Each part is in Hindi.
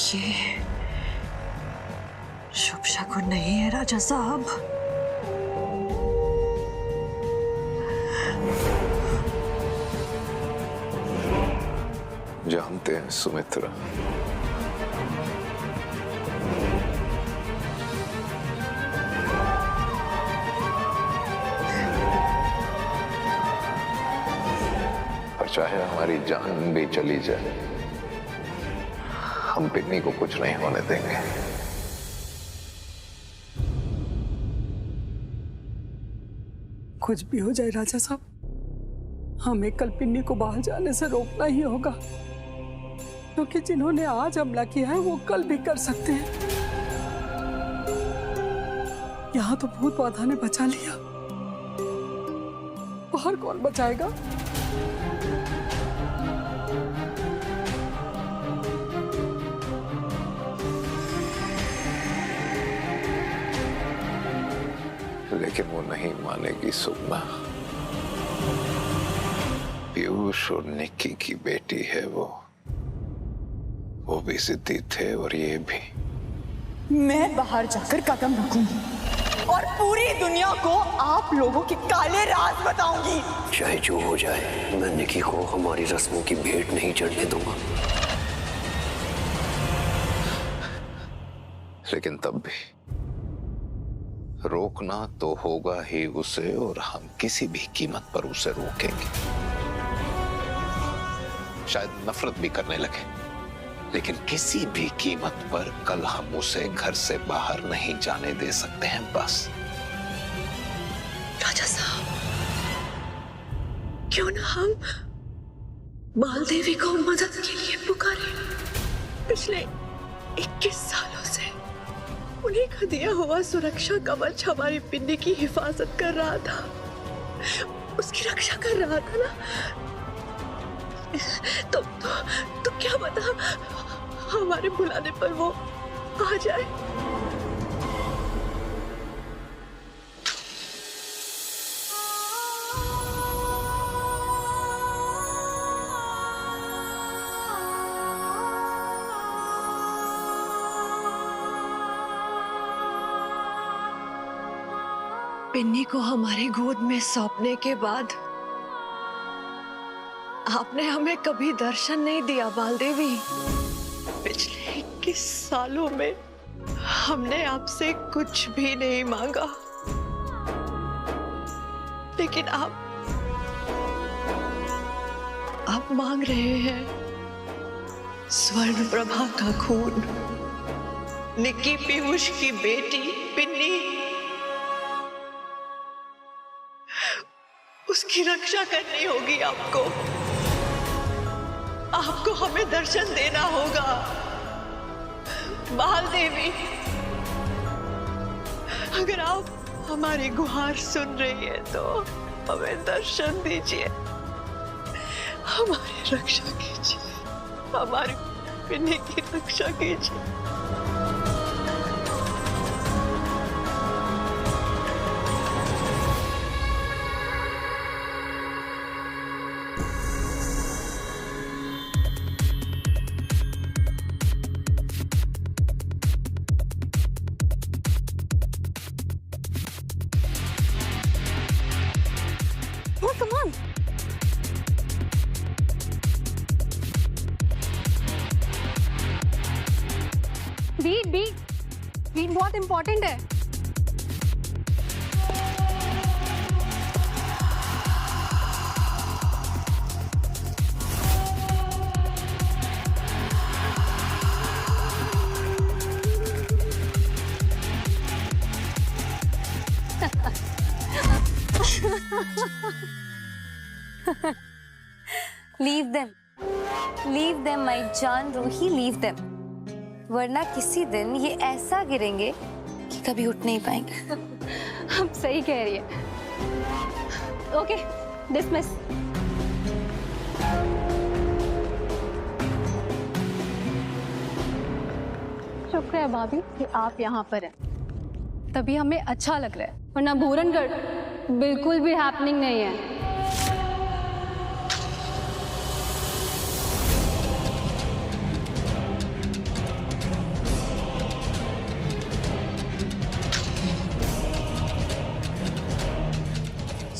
ये शुभ शकुन नहीं है राजा साहब। जानते हैं सुमित्रा, पर चाहे हमारी जान भी चली जाए, हम पिन्नी को कुछ नहीं होने देंगे। कुछ भी हो जाए राजा साहब, हमें कल पिन्नी को बाहर जाने से रोकना ही होगा, क्योंकि जिन्होंने आज हमला किया है वो कल भी कर सकते हैं। यहाँ तो भूत बाधा ने बचा लिया, बाहर कौन बचाएगा? लेकिन वो नहीं मानेगी सुगना। पीयूष और निक्की की बेटी है वो भी जिद्दी थे और ये भी। मैं बाहर जाकर कदम रखूंगी और पूरी दुनिया को आप लोगों के काले राज बताऊंगी। चाहे जो हो जाए, मैं निक्की को हमारी रस्मों की भेंट नहीं चढ़ने दूंगा। लेकिन तब भी रोकना तो होगा ही उसे, और हम किसी भी कीमत पर उसे रोकेंगे। शायद नफरत भी करने लगे, लेकिन किसी भी कीमत पर कल हम उसे घर से बाहर नहीं जाने दे सकते हैं। बस राजा साहब, क्यों ना हम बालदेवी को मदद के लिए पुकारें। पिछले 21 सालों से उन्हीं का दिया हुआ सुरक्षा कवच हमारी पिन्नी की हिफाजत कर रहा था, उसकी रक्षा कर रहा था ना। तो क्या पता हमारे बुलाने पर वो आ जाए। पिन्नी को हमारी गोद में सौंपने के बाद आपने हमें कभी दर्शन नहीं दिया बालदेवी। पिछले 21 सालों में हमने आपसे कुछ भी नहीं मांगा, लेकिन आप मांग रहे हैं स्वर्ण प्रभा का खून, निक्की पीयूष की बेटी पिन्नी, उसकी रक्षा करनी होगी आपको हमें दर्शन देना होगा। बालदेवी, अगर आप हमारी गुहार सुन रही है तो हमें दर्शन दीजिए, हमारी रक्षा कीजिए, हमारी पिन्नी की रक्षा कीजिए। Come on. बीट बहुत इंपॉर्टेंट है। लीव देम माय जान रूही, लीव देम, वरना किसी दिन ये ऐसा गिरेंगे कि कभी उठ नहीं पाएंगे। आप सही कह रही है। Okay, dismiss. शुक्र है भाभी कि आप यहाँ पर हैं, तभी हमें अच्छा लग रहा है, वरना भूरनगढ़ बिल्कुल भी हैपनिंग नहीं है।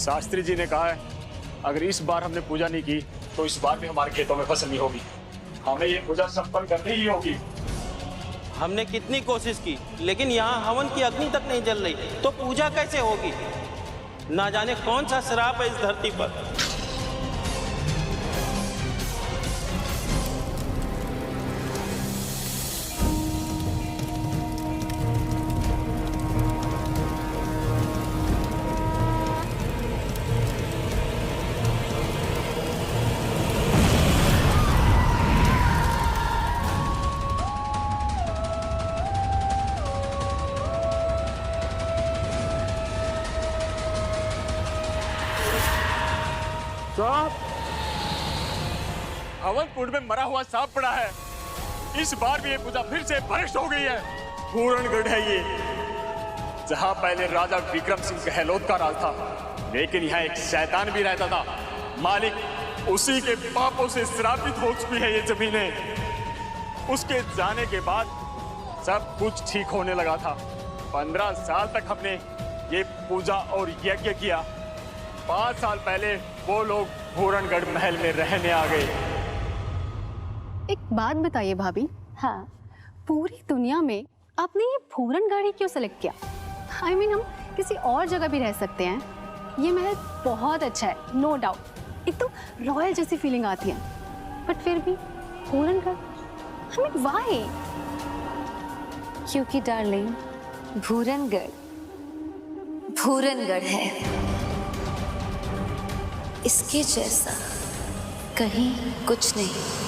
शास्त्री जी ने कहा है अगर इस बार हमने पूजा नहीं की तो इस बार भी हमारे खेतों में फसल नहीं होगी। हमें ये पूजा संपन्न करनी ही होगी। हमने कितनी कोशिश की लेकिन यहाँ हवन की अग्नि तक नहीं जल रही, तो पूजा कैसे होगी? ना जाने कौन सा श्राप है इस धरती पर। हवन कुंड में मरा हुआ सांप पड़ा है। इस बार भी ये पूजा फिर से भ्रष्ट हो गई है। पूरणगढ़ है ये, जहां पहले राजा विक्रम सिंह गहलोत का राज था, लेकिन यहाँ एक शैतान भी रहता था। मालिक उसी के पापों से श्रापित हो चुकी है ये जमीनें। उसके जाने के बाद सब कुछ ठीक होने लगा था। 15 साल तक हमने ये पूजा और यज्ञ किया। 5 साल पहले वो लोग पूरणगढ़ महल में रहने आ गए। एक बात बताइए भाभी, हाँ, पूरी दुनिया में आपने ये पूरणगढ़ ही क्यों सेलेक्ट किया? I mean, हम किसी और जगह भी रह सकते हैं। ये महल बहुत अच्छा है, नो डाउट। एक तो रॉयल जैसी फीलिंग आती है, बट फिर भी पूरणगढ़, I mean, why? क्योंकि डार्लिंग पूरणगढ़ है। इसके जैसा कहीं कुछ नहीं।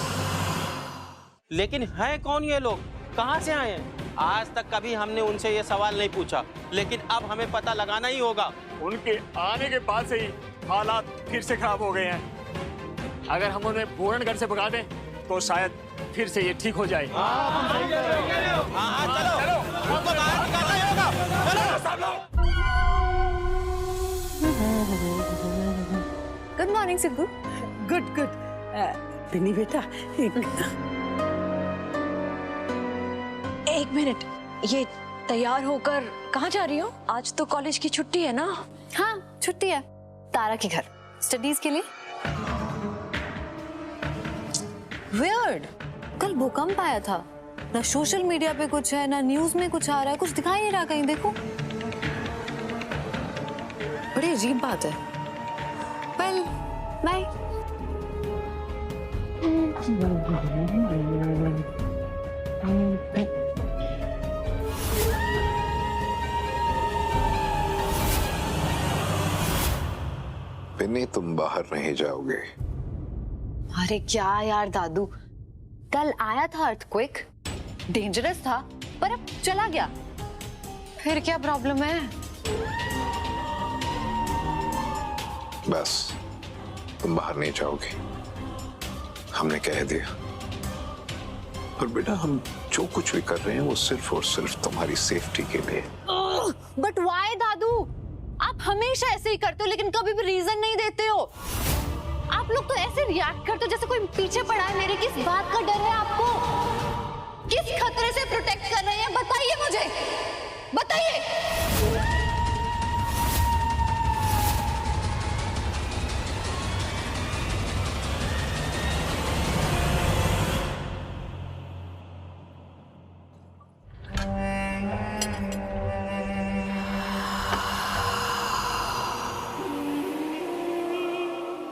लेकिन हैं कौन ये लोग, कहाँ से आए हैं? आज तक कभी हमने उनसे ये सवाल नहीं पूछा, लेकिन अब हमें पता लगाना ही होगा। उनके आने के बाद से ही हालात फिर से खराब हो गए हैं। अगर हम उन्हें पूरणगढ़ से भगा दें तो शायद फिर से ये ठीक हो जाए। Good morning Sidhu. Good good. Pinni बेटा, एक मिनट, ये तैयार होकर कहाँ जा रही हो? आज तो कॉलेज की छुट्टी है ना? हाँ, छुट्टी है। तारा के घर स्टडीज के लिए। वियर्ड, कल भूकंप आया था। ना सोशल मीडिया पे कुछ है, ना न्यूज में कुछ आ रहा है, कुछ दिखाई नहीं रहा कहीं। देखो, बड़ी अजीब बात है। Well, bye. पिन्नी, तुम बाहर नहीं जाओगे? अरे क्या यार दादू, कल आया था अर्थक्वेक, डेंजरस था, पर अब चला गया। फिर क्या प्रॉब्लम है? बस तुम बाहर नहीं जाओगे, हमने कह दिया। और बेटा, हम जो कुछ भी कर रहे हैं वो सिर्फ और सिर्फ तुम्हारी सेफ्टी के लिए। बट व्हाई दादू? आप हमेशा ऐसे ही करते हो, लेकिन कभी भी रीजन नहीं देते हो। आप लोग तो ऐसे रिएक्ट करते हो जैसे कोई पीछे पड़ा है मेरे। किस बात का डर है आपको? किस खतरे से प्रोटेक्ट कर रहे हैं? बताइए मुझे, बताइए।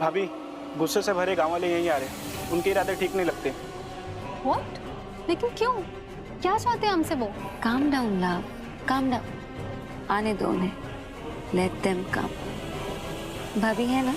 भाभी, गुस्से से भरे गांव वाले यहीं आ रहे हैं। उनके इरादे ठीक नहीं लगते। What? लेकिन क्यों? क्या चाहते हैं हमसे वो? Calm down, love. Calm down. आने दो उन्हें. Let them come. भाभी है ना?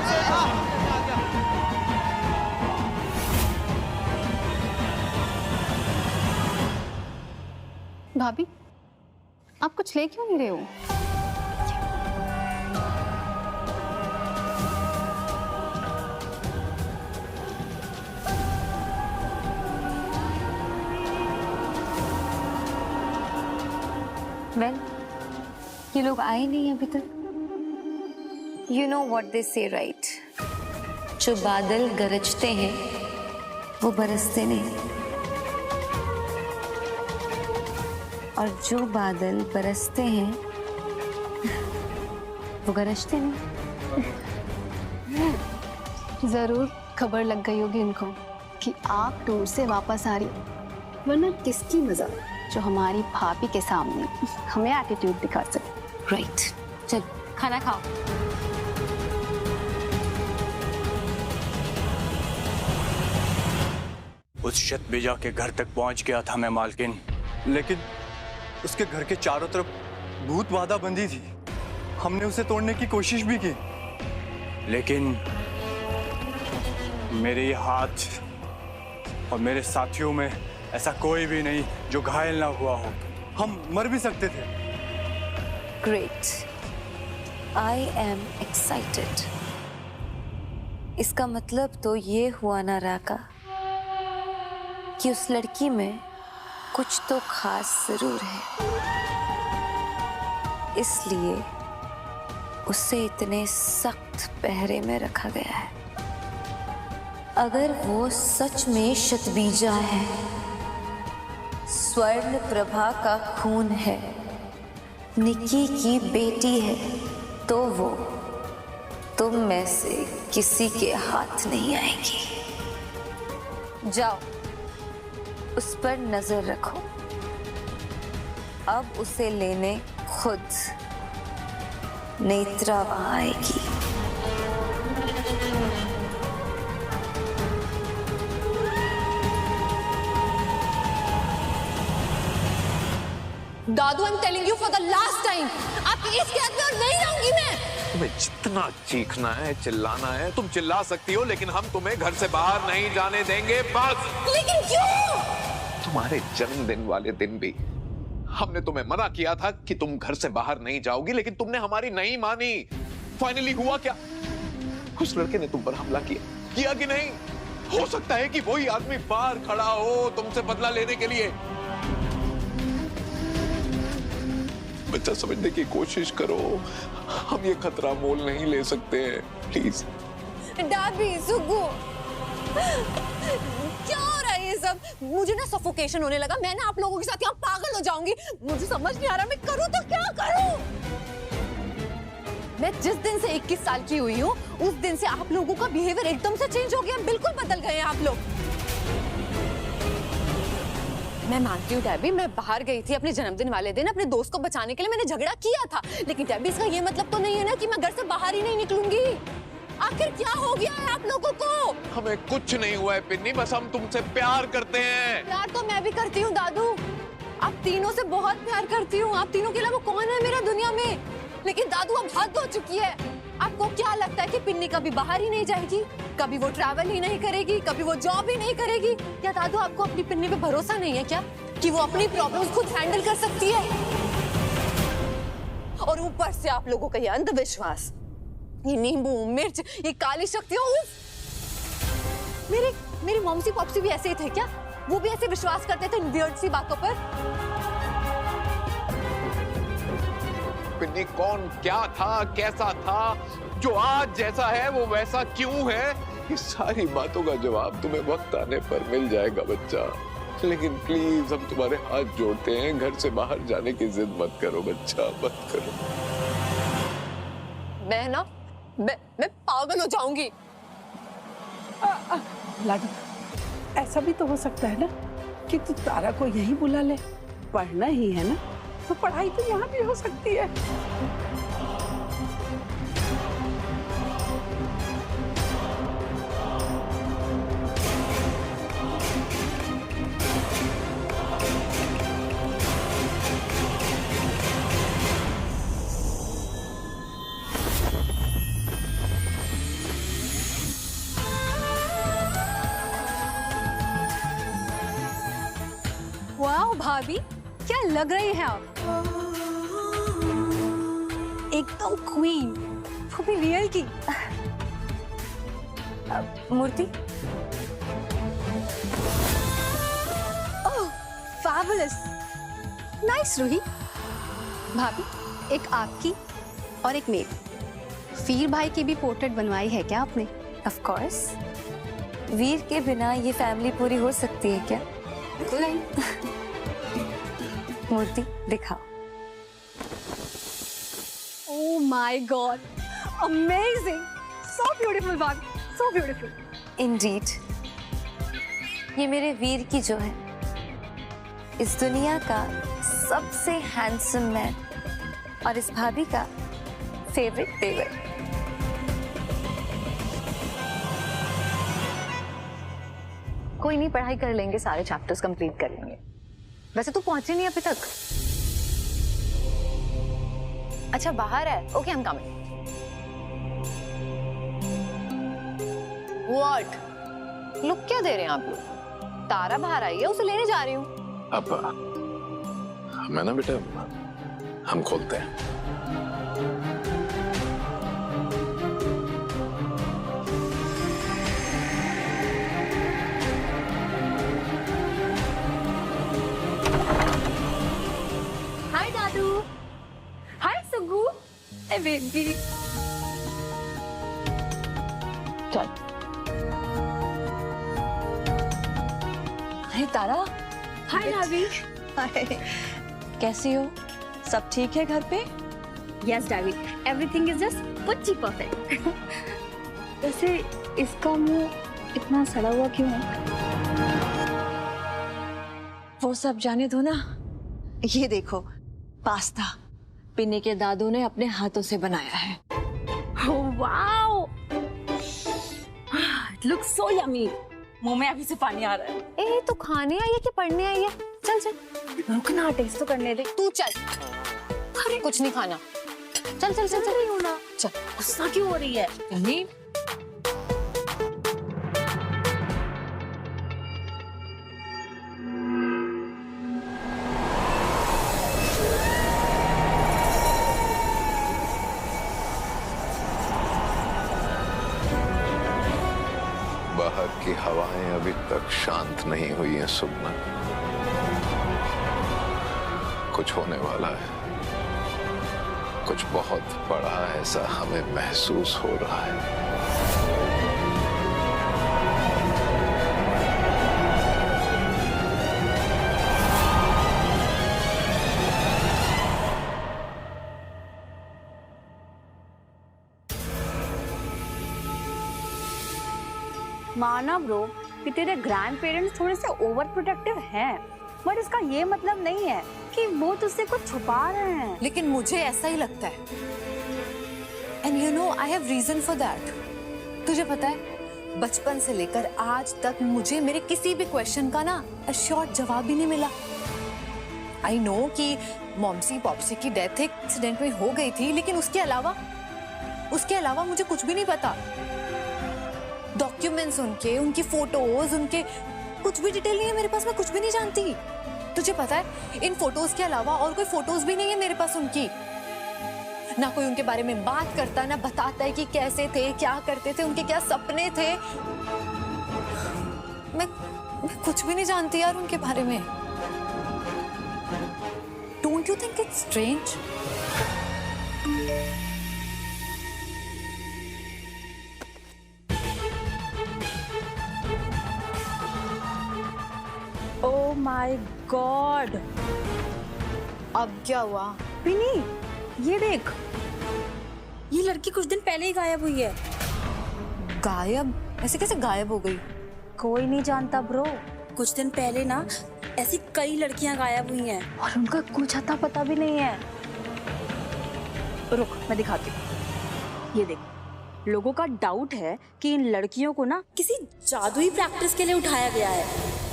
क्या भाभी, आप कुछ ले क्यों नहीं रहे हो? वेल, ये लोग आए नहीं अभी तक। यू नो व्हाट दे से राइट, जो बादल गरजते हैं वो बरसते नहीं, और जो बादल बरसते हैं वो गरजते नहीं। जरूर खबर लग गई होगी इनको कि आप टूर से वापस आ रही हो, वरना किसकी मजाक जो हमारी भाभी के सामने हमें एटीट्यूड दिखा सके। राइट, चल खाना खाओ। उस शतबीजा के घर तक पहुंच गया था मैं मालकिन, लेकिन उसके घर के चारों तरफ भूत बाधा बंधी थी। हमने उसे तोड़ने की कोशिश भी की, लेकिन मेरे हाथ और मेरे साथियों में ऐसा कोई भी नहीं जो घायल ना हुआ हो। हम मर भी सकते थे। Great, I am excited. इसका मतलब तो ये हुआ ना राका कि उस लड़की में कुछ तो खास जरूर है, इसलिए उसे इतने सख्त पहरे में रखा गया है। अगर वो सच में शतबीजा है, स्वर्ण प्रभा का खून है, निकी की बेटी है, तो वो तुम में से किसी के हाथ नहीं आएगी। जाओ, उस पर नजर रखो। अब उसे लेने खुद नेत्रा वहां आएगी। दादू, I am telling you for the last time, आपकी इस कैद में और नहीं रहूंगी मैं। तुम्हें जितना चीखना है, चिल्लाना है, तुम चिल्ला सकती हो, लेकिन हम तुम्हें घर से बाहर नहीं जाने देंगे, बस। लेकिन क्यों? तुम्हारे जन्मदिन वाले दिन भी हमने तुम्हें मना किया था कि तुम घर से बाहर नहीं जाओगी, लेकिन तुमने हमारी नहीं मानी। फाइनली हुआ क्या? उस लड़के ने तुम पर हमला किया कि नहीं? हो सकता है कि वही आदमी बाहर खड़ा हो तुमसे बदला लेने के लिए। बच्चा, समझने की कोशिश करो, हम ये खतरा मोल नहीं ले सकते हैं, प्लीज। डाबी, सुगु, क्या हो रहा है ये सब? मुझे ना सफोकेशन होने लगा। मैं ना आप लोगों के साथ यहाँ पागल हो जाऊंगी। मुझे समझ नहीं आ रहा मैं करूँ तो क्या करूँ। मैं जिस दिन से 21 साल की हुई हूँ, उस दिन से आप लोगों का बिहेवियर एकदम से चेंज हो गया। बिल्कुल बदल गए हैं आप लोग। मैं मानती हूँ डैबी, मैं बाहर गई थी अपने जन्मदिन वाले दिन अपने दोस्त को बचाने के लिए, मैंने झगड़ा किया था, लेकिन डैबी इसका ये मतलब तो नहीं है ना कि मैं घर से बाहर ही नहीं निकलूंगी। आखिर क्या हो गया है आप लोगों को? हमें कुछ नहीं हुआ है पिन्नी, बस हम तुमसे प्यार करते हैं। प्यार तो मैं भी करती हूँ दादू, आप तीनों से बहुत प्यार करती हूँ। आप तीनों के अलावा कौन है मेरा दुनिया में? लेकिन दादू अब हद हो चुकी है। आपको क्या लगता है कि पिन्नी कभी बाहर ही नहीं जाएगी, कभी वो ट्रैवल ही नहीं करेगी, कभी वो जॉब ही नहीं करेगी? क्या दादू आपको अपनी पिन्नी पे भरोसा नहीं है क्या कि वो अपनी प्रॉब्लम्स खुद हैंडल कर सकती है? और ऊपर से आप लोगों का ये अंधविश्वास, ये नींबू मिर्च, ये काली शक्तियां। मेरी मॉमसी पॉप्सी भी ऐसे ही थे क्या? वो भी ऐसे विश्वास करते थे इन वियर्ड सी बातों पर? पिन्नी कौन क्या था, कैसा था, जो आज जैसा है वो वैसा क्यों है, इस सारी बातों का जवाब तुम्हें वक्त आने पर मिल जाएगा बच्चा। लेकिन प्लीज हम तुम्हारे हाथ जोड़ते हैं, घर से बाहर जाने की जिद मत करो बच्चा, मत करो। मैं पागल हो जाऊंगी। लाडू, ऐसा भी तो हो सकता है ना कि तू तारा को यही बुला ले। पढ़ना ही है ना, तो पढ़ाई तो यहाँ भी हो सकती है। वाह भाभी, क्या लग रही है आप? एकदम क्वीन, वो भी रियल की। मूर्ति, ओह, फैबुलस, नाइस रूही। भाभी, एक आपकी और एक मेरी। वीर भाई की भी पोर्ट्रेट बनवाई है क्या आपने? Of course. वीर के बिना ये फैमिली पूरी हो सकती है क्या? बिल्कुल नहीं। मूर्ति दिखाओ। Oh my God, amazing, so beautiful भाभी, so beautiful. इंडीड, ये मेरे वीर की जो है इस दुनिया का सबसे हैंडसम मैन और इस भाभी का फेवरेट देवर। कोई नहीं, पढ़ाई कर लेंगे, सारे चैप्टर्स कंप्लीट कर लेंगे। वैसे तू पहुंची नहीं अभी तक। अच्छा बाहर है, ओके हम कमिंग। व्हाट? लुक क्या दे रहे हैं आप लोग? तारा बाहर आई है, उसे लेने जा रही हूँ। अब हमें ना बेटा, हम खोलते हैं। हाय दादू, हाय सुगु, ए बेबी। चल। अरे तारा, हाय भाभी। कैसी हो? सब ठीक है घर पे? Yes daddy, everything is just पुच्ची perfect. वैसे इसका मुंह इतना सड़ा हुआ क्यों है? वो सब जाने दो ना। ये देखो, पास्ता पिन्नी के दादू ने अपने हाथों से बनाया है। Oh wow! It looks so yummy. मुंह में अभी से पानी आ रहा है। ए तो खाने आई है कि पढ़ने आई है? चल चल। रुकना, टेस्ट तो करने दे। तू चल। अरे कुछ नहीं खाना। चल चल चल चल। होना। चल। गुस्सा क्यों हो रही है? नहीं। बाहर की हवाएं अभी तक शांत नहीं हुई हैं सुगना। कुछ होने वाला है, कुछ बहुत बड़ा ऐसा हमें महसूस हो रहा है। माना ब्रो कि तेरे ग्रैंड पेरेंट्स थोड़े से ओवर प्रोटेक्टिव हैं, बट इसका ये मतलब नहीं है कि वो तुझसे कुछ छुपा रहे हैं। लेकिन मुझे ऐसा ही लगता है। And you know I have reason for that. तुझे पता है, बचपन से लेकर आज तक मुझे मेरे किसी भी क्वेश्चन का ना शॉर्ट जवाब ही नहीं मिला। आई नो कि मॉमसी पॉप्सी की डेथ एक एक्सीडेंट में हो गई थी, लेकिन उसके अलावा मुझे कुछ भी नहीं पता। डॉक्यूमेंट्स उनके, उनकी फोटोज, उनके कुछ भी डिटेल नहीं है मेरे पास, मैं कुछ भी नहीं जानती। तुझे पता है, इन फोटोज के अलावा और कोई फोटोज भी नहीं है मेरे पास उनकी। ना कोई उनके बारे में बात करता, ना बताता है कि कैसे थे, क्या करते थे, उनके क्या सपने थे। मैं कुछ भी नहीं जानती यार उनके बारे में। Don't you think it's strange? Oh my God, अब क्या हुआ? पिनी ये देख, ये लड़की कुछ दिन पहले ही गायब हुई है। गायब? ऐसे कैसे गायब हो गई? कोई नहीं जानता ब्रो, कुछ दिन पहले ना ऐसी कई लड़कियां गायब हुई हैं और उनका कुछ अता पता भी नहीं है। रुक मैं दिखाती हूँ। ये देख, लोगों का डाउट है कि इन लड़कियों को ना किसी जादुई प्रैक्टिस के लिए उठाया गया है,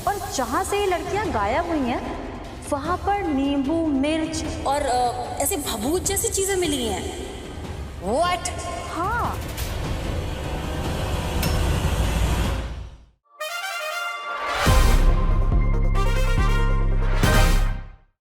और जहाँ से ये लड़कियां गायब हुई हैं वहां पर नींबू, मिर्च और ऐसे भभूत जैसी चीजें मिली हैं। What? हाँ,